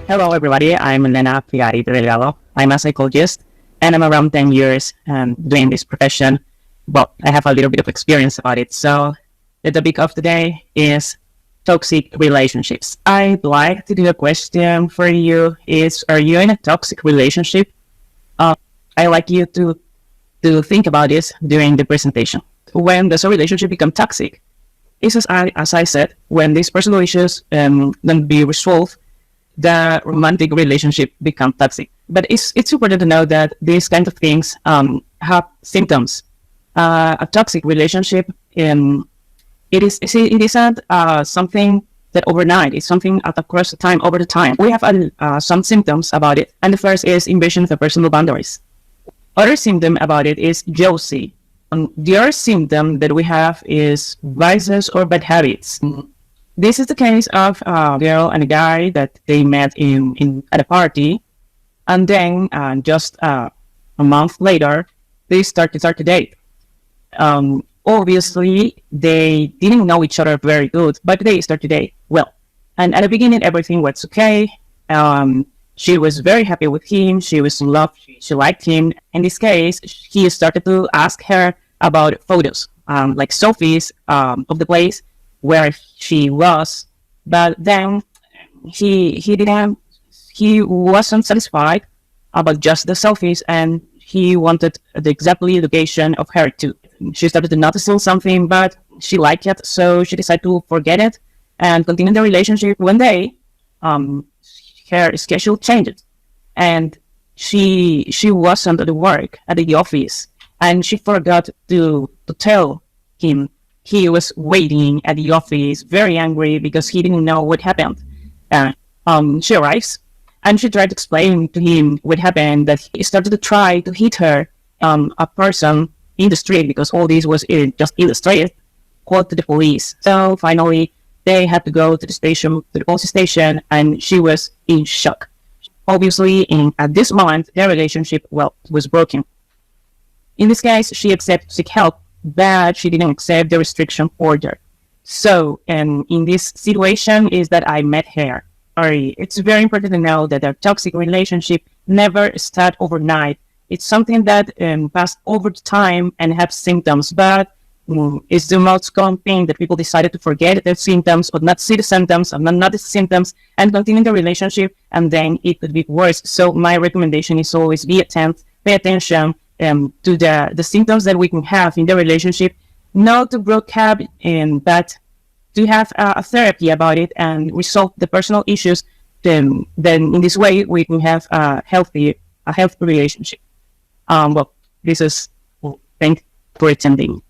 Hello, everybody. I'm Helena. I'm a psychologist, and I'm around 10 years doing this profession. Well, I have a little bit of experience about it. So, the topic of today is toxic relationships. I'd like to do a question for you: are you in a toxic relationship? Uh, I like you to think about this during the presentation. When does a relationship become toxic? It's as I said, when these personal issues don't be resolved, the romantic relationship become toxic. But it's important to know that these kind of things have symptoms. A toxic relationship, it isn't something that overnight. It's something at across the time over the time. We have some symptoms about it, and the first is invasion of the personal boundaries. Other symptom about it is jealousy. The other symptom that we have is vices or bad habits. This is the case of a girl and a guy that they met at a party, and then just a month later, they start to date. Obviously, they didn't know each other very good, but they started to date well. And at the beginning, everything was okay. She was very happy with him. She was in love. She liked him. In this case, he started to ask her about photos, like selfies of the place where she was, but then he wasn't satisfied about just the selfies, and he wanted the exactly location of her too. She started to noticing something, but she liked it, so she decided to forget it and continue the relationship. One day, her schedule changed, and she wasn't at the work at the office, and she forgot to tell him. He was waiting at the office, very angry because he didn't know what happened. She arrives, and she tried to explain to him what happened, that he started to try to hit her, a person in the street, because all this was just in the street, called to the police. So finally, they had to go to the police station, and she was in shock. Obviously, at this moment, their relationship, was broken. In this case, she accepted to seek help, but she didn't accept the restriction order. So, in this situation is that I met her. It's very important to know that a toxic relationship never start overnight. It's something that passed over time and have symptoms, but it's the most common thing that people decided to forget the symptoms, or not see the symptoms, or not notice the symptoms, and continue the relationship, and then it could be worse. So my recommendation is always pay attention to the symptoms that we can have in the relationship, not to break up, but to have a therapy about it and resolve the personal issues. Then in this way we can have a healthy relationship. This is thank for attending.